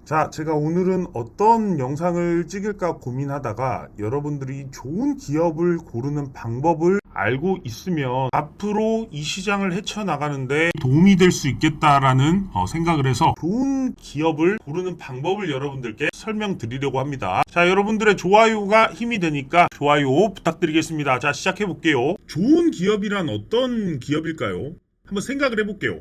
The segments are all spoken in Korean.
자, 제가 오늘은 어떤 영상을 찍을까 고민하다가 여러분들이 좋은 기업을 고르는 방법을 알고 있으면 앞으로 이 시장을 헤쳐나가는데 도움이 될 수 있겠다라는 생각을 해서 좋은 기업을 고르는 방법을 여러분들께 설명드리려고 합니다. 자, 여러분들의 좋아요가 힘이 되니까 좋아요 부탁드리겠습니다. 자, 시작해 볼게요. 좋은 기업이란 어떤 기업일까요? 한번 생각을 해볼게요.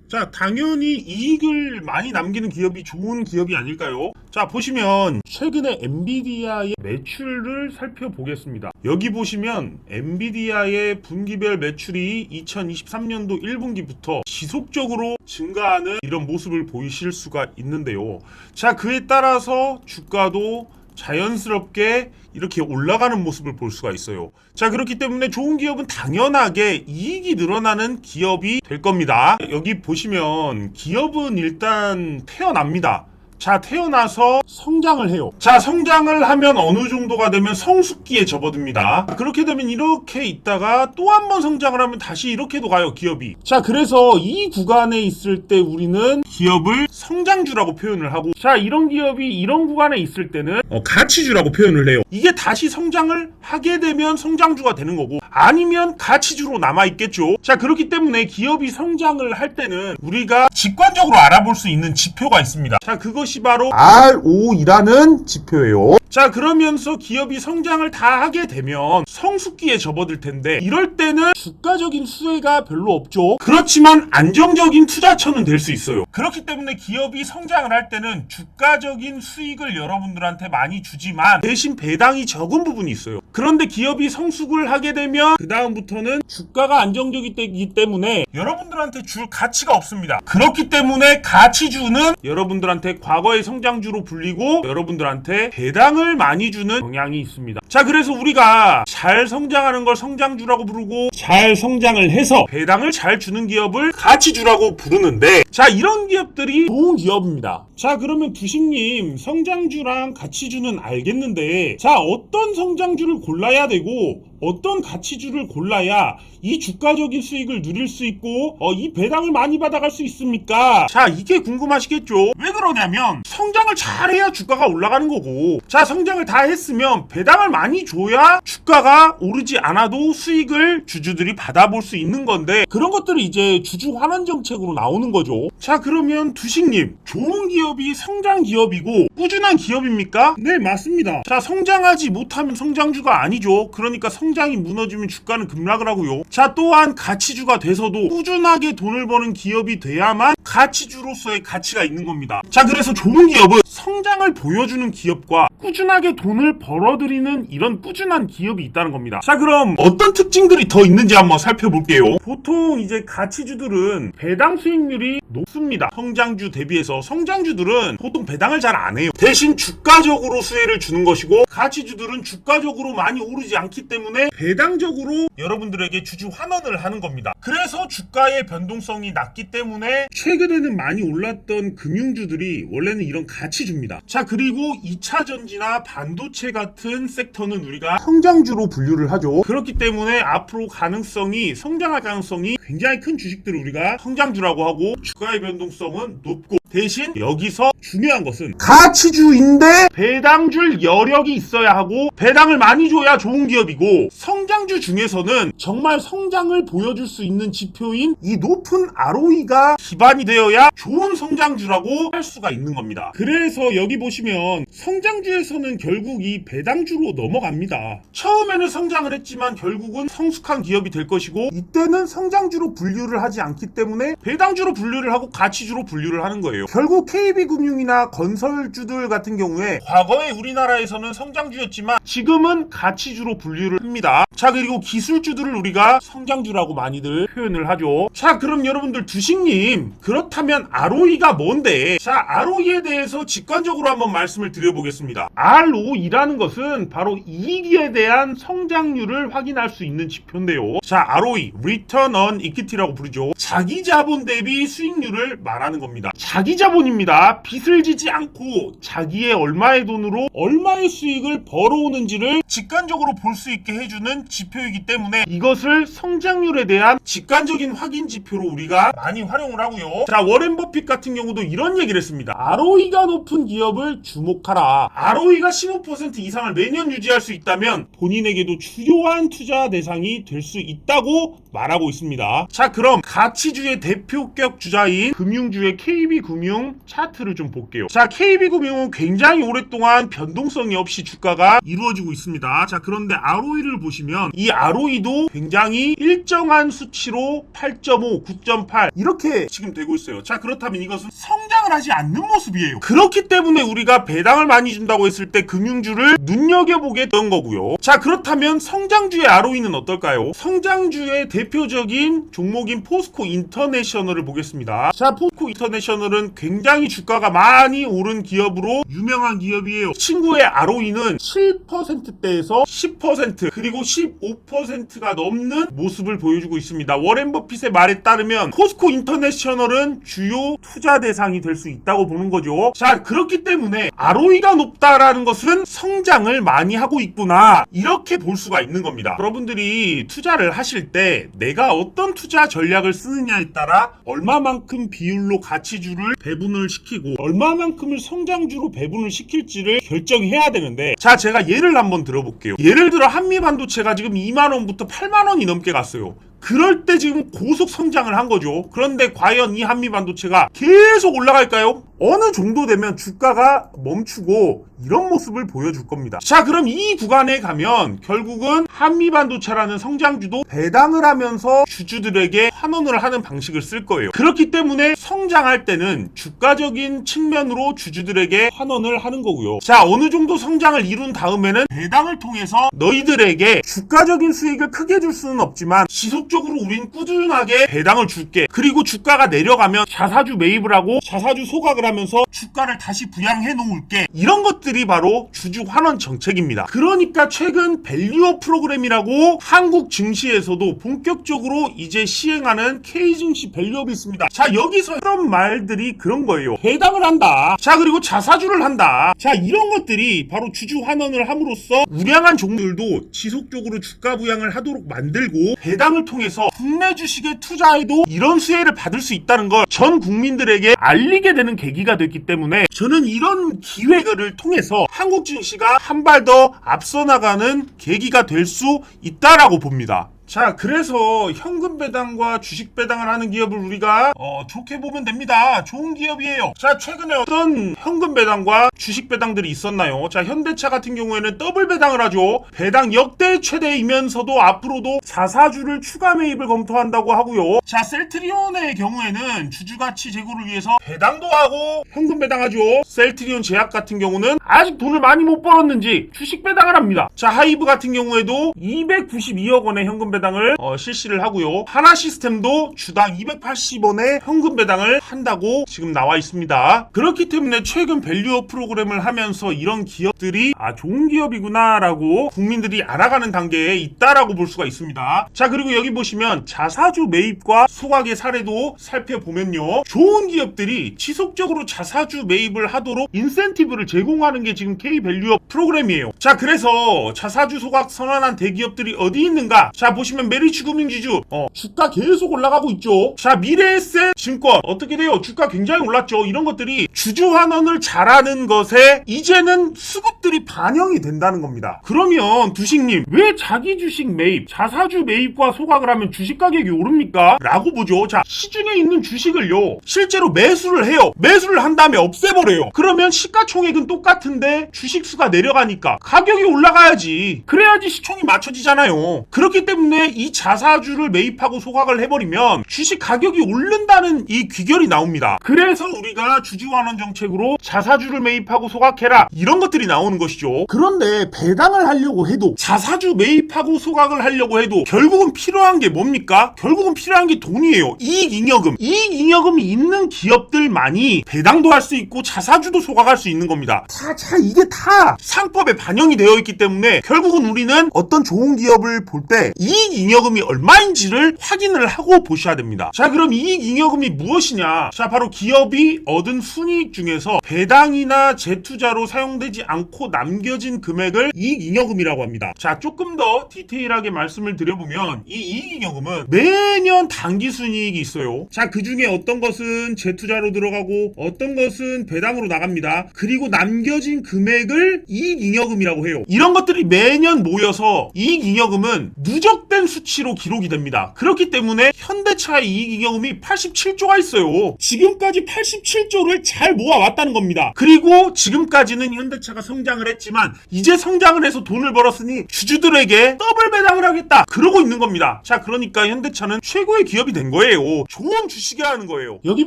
자, 당연히 이익을 많이 남기는 기업이 좋은 기업이 아닐까요? 자, 보시면 최근에 엔비디아의 매출을 살펴보겠습니다. 여기 보시면 엔비디아의 분기별 매출이 2023년도 1분기부터 지속적으로 증가하는 이런 모습을 보이실 수가 있는데요. 자, 그에 따라서 주가도 자연스럽게 이렇게 올라가는 모습을 볼 수가 있어요. 자, 그렇기 때문에 좋은 기업은 당연하게 이익이 늘어나는 기업이 될 겁니다. 여기 보시면 기업은 일단 태어납니다. 자, 태어나서 성장을 해요. 자, 성장을 하면 어느 정도가 되면 성숙기에 접어듭니다. 그렇게 되면 이렇게 있다가 또 한 번 성장을 하면 다시 이렇게도 가요, 기업이. 자, 그래서 이 구간에 있을 때 우리는 기업을 성장주라고 표현을 하고, 자, 이런 기업이 이런 구간에 있을 때는 가치주라고 표현을 해요. 이게 다시 성장을 하게 되면 성장주가 되는 거고, 아니면 가치주로 남아있겠죠. 자, 그렇기 때문에 기업이 성장을 할 때는 우리가 직관적으로 알아볼 수 있는 지표가 있습니다. 자, 그것이 바로 ROE라는 지표예요. 자, 그러면서 기업이 성장을 다 하게 되면 성숙기에 접어들 텐데, 이럴 때는 주가적인 수혜가 별로 없죠. 그렇지만 안정적인 투자처는 될 수 있어요. 그렇기 때문에 기업이 성장을 할 때는 주가적인 수익을 여러분들한테 많이 주지만 대신 배당이 적은 부분이 있어요. 그런데 기업이 성숙을 하게 되면 그 다음부터는 주가가 안정적이기 때문에 여러분들한테 줄 가치가 없습니다. 그렇기 때문에 가치주는 여러분들한테 과거의 성장주로 불리고 여러분들한테 배당을 많이 주는 경향이 있습니다. 자, 그래서 우리가 잘 성장하는 걸 성장주라고 부르고 잘 성장을 해서 배당을 잘 주는 기업을 가치주라고 부르는데, 자, 이런 기업들이 좋은 기업입니다. 자, 그러면 부식님, 성장주랑 가치주는 알겠는데, 자, 어떤 성장주를 골라야 되고 어떤 가치주를 골라야 이 주가적인 수익을 누릴 수 있고 이 배당을 많이 받아갈 수 있습니까? 자, 이게 궁금하시겠죠? 왜 그러냐면 성장을 잘해야 주가가 올라가는 거고, 자, 성장을 다 했으면 배당을 많이 줘야 주가가 오르지 않아도 수익을 주주들이 받아볼 수 있는 건데, 그런 것들이 이제 주주 환원 정책으로 나오는 거죠. 자, 그러면 두식님, 좋은 기업이 성장 기업이고 꾸준한 기업입니까? 네, 맞습니다. 자, 성장하지 못하면 성장주가 아니죠. 그러니까 성장이 무너지면 주가는 급락을 하고요. 자, 또한 가치주가 돼서도 꾸준하게 돈을 버는 기업이 돼야만 가치주로서의 가치가 있는 겁니다. 자, 그래서 좋은 기업은 성장을 보여주는 기업과 꾸준하게 돈을 벌어들이는 이런 꾸준한 기업이 있다는 겁니다. 자, 그럼 어떤 특징들이 더 있는지 한번 살펴볼게요. 보통 이제 가치주들은 배당 수익률이 높습니다. 성장주 대비해서. 성장주들은 보통 배당을 잘 안 해요. 대신 주가적으로 수혜를 주는 것이고, 가치주들은 주가적으로 많이 오르지 않기 때문에 배당적으로 여러분들에게 주주 환원을 하는 겁니다. 그래서 주가의 변동성이 낮기 때문에 최근에는 많이 올랐던 금융주들이 원래는 이런 가치주입니다. 자, 그리고 2차 전지나 반도체 같은 섹터는 우리가 성장주로 분류를 하죠. 그렇기 때문에 앞으로 성장할 가능성이 굉장히 큰 주식들을 우리가 성장주라고 하고, 주가의 변동성은 높고, 대신 여기서 중요한 것은 가치주인데 배당 줄 여력이 있어야 하고, 배당을 많이 줘야 좋은 기업이고, 성장주 중에서는 정말 성장을 보여줄 수 있는 지표인 이 높은 ROE가 기반이 되어야 좋은 성장주라고 할 수가 있는 겁니다. 그래서 여기 보시면 성장주에서는 결국 이 배당주로 넘어갑니다. 처음에는 성장을 했지만 결국은 성숙한 기업이 될 것이고, 이때는 성장주로 분류를 하지 않기 때문에 배당주로 분류를 하고 가치주로 분류를 하는 거예요. 결국 KB금융이나 건설주들 같은 경우에 과거에 우리나라에서는 성장주였지만 지금은 가치주로 분류를 합니다. 자, 그리고 기술주들을 우리가 성장주라고 많이들 표현을 하죠. 자, 그럼 여러분들 두식님, 그렇다면 ROE가 뭔데? 자, ROE에 대해서 직관적으로 한번 말씀을 드려보겠습니다. ROE라는 것은 바로 이익에 대한 성장률을 확인할 수 있는 지표인데요. 자, ROE, Return on Equity라고 부르죠. 자기 자본 대비 수익률을 말하는 겁니다. 자기 자기 자본입니다. 빚을 지지 않고 자기의 얼마의 돈으로 얼마의 수익을 벌어오는지를 직관적으로 볼 수 있게 해주는 지표이기 때문에 이것을 성장률에 대한 직관적인 확인 지표로 우리가 많이 활용을 하고요. 자, 워렌 버핏 같은 경우도 이런 얘기를 했습니다. ROE가 높은 기업을 주목하라. ROE가 15% 이상을 매년 유지할 수 있다면 본인에게도 주요한 투자 대상이 될 수 있다고 말하고 있습니다. 자, 그럼 가치주의 대표격 주자인 금융주의 KB금융 차트를 좀 볼게요. 자, KB금융은 굉장히 오랫동안 변동성이 없이 주가가 이루어지고 있습니다. 자, 그런데 ROE를 보시면 이 ROE도 굉장히 일정한 수치로 8.5, 9.8 이렇게 지금 되고 있어요. 자, 그렇다면 이것은 성장을 하지 않는 모습이에요. 그렇기 때문에 우리가 배당을 많이 준다고 했을 때 금융주를 눈여겨보게 된 거고요. 자, 그렇다면 성장주의 ROE는 어떨까요? 성장주의 대표적인 종목인 포스코 인터내셔널을 보겠습니다. 자, 포스코 인터내셔널은 굉장히 주가가 많이 오른 기업으로 유명한 기업이에요. 친구의 ROE는 7%대에서 10% 그리고 15%가 넘는 모습을 보여주고 있습니다. 워렌 버핏의 말에 따르면 포스코 인터내셔널은 주요 투자 대상이 될 수 있다고 보는 거죠. 자, 그렇기 때문에 ROE가 높다라는 것은 성장을 많이 하고 있구나, 이렇게 볼 수가 있는 겁니다. 여러분들이 투자를 하실 때 내가 어떤 투자 전략을 쓰느냐에 따라 얼마만큼 비율로 가치주를 배분을 시키고 얼마만큼을 성장주로 배분을 시킬지를 결정해야 되는데, 자, 제가 예를 한번 들어볼게요. 예를 들어 한미반도체가 지금 2만원부터 8만원이 넘게 갔어요. 그럴 때 지금 고속 성장을 한 거죠. 그런데 과연 이 한미반도체가 계속 올라갈까요? 어느 정도 되면 주가가 멈추고 이런 모습을 보여줄 겁니다. 자, 그럼 이 구간에 가면 결국은 한미반도체라는 성장주도 배당을 하면서 주주들에게 환원을 하는 방식을 쓸 거예요. 그렇기 때문에 성장할 때는 주가적인 측면으로 주주들에게 환원을 하는 거고요. 자, 어느 정도 성장을 이룬 다음에는 배당을 통해서 너희들에게 주가적인 수익을 크게 줄 수는 없지만 지속적으로 우린 꾸준하게 배당을 줄게. 그리고 주가가 내려가면 자사주 매입을 하고 자사주 소각을 하면서 주가를 다시 부양해 놓을게. 이런 것들이 바로 주주 환원 정책입니다. 그러니까 최근 밸류업 프로그램이라고 한국 증시에서도 본격적으로 이제 시행하는 K증시 밸류업이 있습니다. 자, 여기서 그런 말들이 그런 거예요. 배당을 한다. 자, 그리고 자사주를 한다. 자, 이런 것들이 바로 주주 환원을 함으로써 우량한 종들도 지속적으로 주가 부양을 하도록 만들고 배당을 통해서 국내 주식에 투자해도 이런 수혜를 받을 수 있다는 걸 전 국민들에게 알리게 되는 계기가 됐기 때문에 저는 이런 기회를 통해서 한국 증시가 한 발 더 앞서 나가는 계기가 될 수 있다라고 봅니다. 자, 그래서 현금 배당과 주식 배당을 하는 기업을 우리가 좋게 보면 됩니다. 좋은 기업이에요. 자, 최근에 어떤 현금 배당과 주식 배당들이 있었나요? 자, 현대차 같은 경우에는 더블 배당을 하죠. 배당 역대 최대이면서도 앞으로도 자사주를 추가 매입을 검토한다고 하고요. 자, 셀트리온의 경우에는 주주가치 제고를 위해서 배당도 하고 현금 배당하죠. 셀트리온 제약 같은 경우는 아직 돈을 많이 못 벌었는지 주식 배당을 합니다. 자, 하이브 같은 경우에도 292억 원의 현금 배당을 실시를 하고요. 하나시스템도 주당 280원의 현금 배당을 한다고 지금 나와 있습니다. 그렇기 때문에 최근 밸류업 프로그램을 하면서 이런 기업들이 좋은 기업이구나 라고 국민들이 알아가는 단계에 있다라고 볼 수가 있습니다. 자, 그리고 여기 보시면 자사주 매입과 소각의 사례도 살펴보면요, 좋은 기업들이 지속적으로 자사주 매입을 하도록 인센티브를 제공하는 게 지금 K밸류업 프로그램이에요. 자, 그래서 자사주 소각 선언한 대기업들이 어디 있는가? 자, 보시면 메리츠금융지주 주가 계속 올라가고 있죠. 자, 미래에셋 증권 어떻게 돼요? 주가 굉장히 올랐죠. 이런 것들이 주주 환원을 잘하는 것에 이제는 수급들이 반영이 된다는 겁니다. 그러면 두식님, 왜 자기 주식 매입, 자사주 매입과 소각을 하면 주식 가격이 오릅니까? 라고 보죠. 자, 시중에 있는 주식을요 실제로 매수를 해요. 매수를 한 다음에 없애버려요. 그러면 시가총액은 똑같은데 주식수가 내려가니까 가격이 올라가야지. 그래야지 시총이 맞춰지잖아요. 그렇기 때문에 이 자사주를 매입하고 소각을 해버리면 주식 가격이 오른다는 이 귀결이 나옵니다. 그래서 우리가 주주환원 정책으로 자사주를 매입하고 소각해라, 이런 것들이 나오는 것이죠. 그런데 배당을 하려고 해도, 자사주 매입하고 소각을 하려고 해도 결국은 필요한 게 뭡니까? 결국은 필요한 게 돈이에요. 이익잉여금. 이익잉여금이 있는 기업들만이 배당도 할 수 있고 자사주도 소각할 수 있는 겁니다. 자, 이게 다 상법에 반영이 되어 있기 때문에 결국은 우리는 어떤 좋은 기업을 볼 때 이익 이익잉여금이 얼마인지를 확인을 하고 보셔야 됩니다. 자, 그럼 이익잉여금이 무엇이냐? 자, 바로 기업이 얻은 순이익 중에서 배당이나 재투자로 사용되지 않고 남겨진 금액을 이익잉여금이라고 합니다. 자, 조금 더 디테일하게 말씀을 드려보면 이 이익잉여금은 매년 당기순이익이 있어요. 자, 그 중에 어떤 것은 재투자로 들어가고 어떤 것은 배당으로 나갑니다. 그리고 남겨진 금액을 이익잉여금이라고 해요. 이런 것들이 매년 모여서 이익잉여금은 누적된 수치로 기록이 됩니다. 그렇기 때문에 현대차의 이익잉여금이 87조가 있어요. 지금까지 87조를 잘 모아왔다는 겁니다. 그리고 지금까지는 현대차가 성장을 했지만 이제 성장을 해서 돈을 벌었으니 주주들에게 더블 배당을 하겠다 그러고 있는 겁니다. 자, 그러니까 현대차는 최고의 기업이 된 거예요. 좋은 주식이 하는 거예요. 여기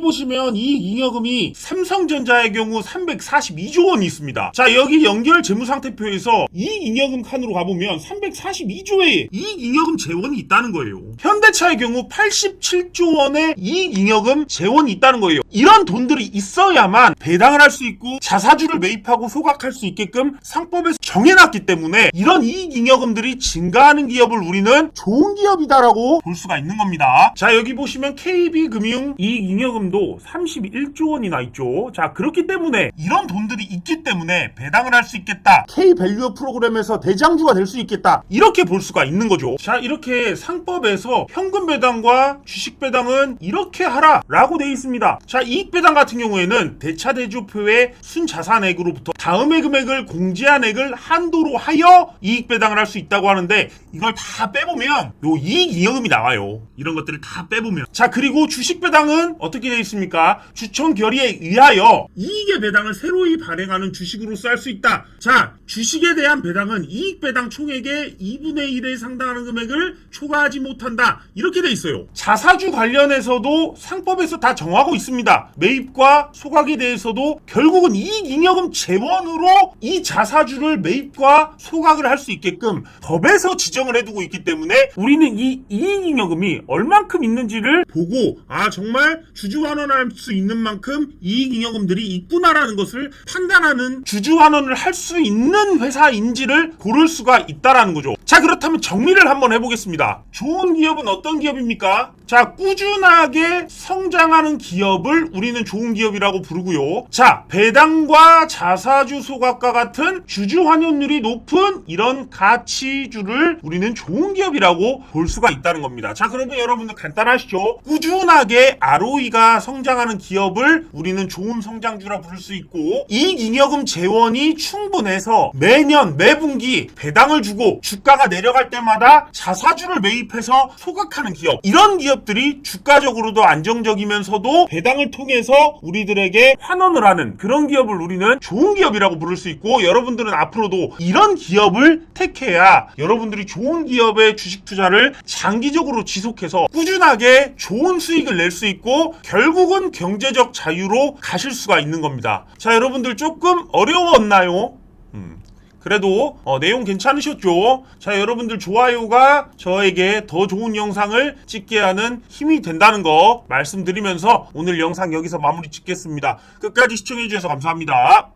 보시면 이익잉여금이 삼성전자의 경우 342조 원이 있습니다. 자, 여기 연결 재무상태표에서 이익잉여금 칸으로 가보면 342조의 이익잉여금 재원이 있다는 거예요. 현대차의 경우 87조 원의 이익잉여금 재원이 있다는 거예요. 이런 돈들이 있어야만 배당을 할 수 있고 자사주를 매입하고 소각할 수 있게끔 상법에서 정해놨기 때문에 이런 이익잉여금들이 증가하는 기업을 우리는 좋은 기업이다라고 볼 수가 있는 겁니다. 자, 여기 보시면 KB금융 이익잉여금도 31조 원이나 있죠. 자, 그렇기 때문에 이런 돈들이 있기 때문에 배당을 할 수 있겠다. K밸류업 프로그램에서 대장주가 될 수 있겠다. 이렇게 볼 수가 있는 거죠. 자, 이렇게 상법에서 현금 배당과 주식 배당은 이렇게 하라 라고 되어 있습니다. 자, 이익 배당 같은 경우에는 대차대조표의 순자산액으로부터 다음의 금액을 공제한 액을 한도로 하여 이익 배당을 할 수 있다고 하는데 이걸 다 빼보면 요 이익잉여금이 나와요. 이런 것들을 다 빼보면. 자, 그리고 주식 배당은 어떻게 되어 있습니까? 주총 결의에 의하여 이익의 배당을 새로이 발행하는 주식으로서 할 수 있다. 자, 주식에 대한 배당은 이익 배당 총액의 2분의 1에 상당하는 금액을 초과하지 못한다. 이렇게 돼 있어요. 자사주 관련해서도 상법에서 다 정하고 있습니다. 매입과 소각에 대해서도 결국은 이익잉여금 재원으로 이 자사주를 매입과 소각을 할 수 있게끔 법에서 지정을 해두고 있기 때문에 우리는 이 이익잉여금이 얼만큼 있는지를 보고 정말 주주환원할 수 있는 만큼 이익잉여금들이 있구나라는 것을 판단하는 주주환원을 할 수 있는 회사인지를 고를 수가 있다라는 거죠. 자, 그렇다면 정리를 한번 해보겠습니다. 좋은 기업은 어떤 기업입니까? 자, 꾸준하게 성장하는 기업을 우리는 좋은 기업이라고 부르고요. 자, 배당과 자사주 소각과 같은 주주 환원율이 높은 이런 가치주를 우리는 좋은 기업이라고 볼 수가 있다는 겁니다. 자, 그러면 여러분들 간단하시죠? 꾸준하게 ROE가 성장하는 기업을 우리는 좋은 성장주라 부를 수 있고 이익잉여금 재원이 충분해서 매년 매분기 배당을 주고 주가가 내려갈 때마다 자사주를 매입해서 소각하는 기업, 이런 기업들이 주가적으로도 안정적이면서도 배당을 통해서 우리들에게 환원을 하는 그런 기업을 우리는 좋은 기업이라고 부를 수 있고, 여러분들은 앞으로도 이런 기업을 택해야 여러분들이 좋은 기업의 주식 투자를 장기적으로 지속해서 꾸준하게 좋은 수익을 낼 수 있고 결국은 경제적 자유로 가실 수가 있는 겁니다. 자, 여러분들 조금 어려웠나요? 그래도 내용 괜찮으셨죠? 자, 여러분들 좋아요가 저에게 더 좋은 영상을 찍게 하는 힘이 된다는 거 말씀드리면서 오늘 영상 여기서 마무리 짓겠습니다. 끝까지 시청해주셔서 감사합니다.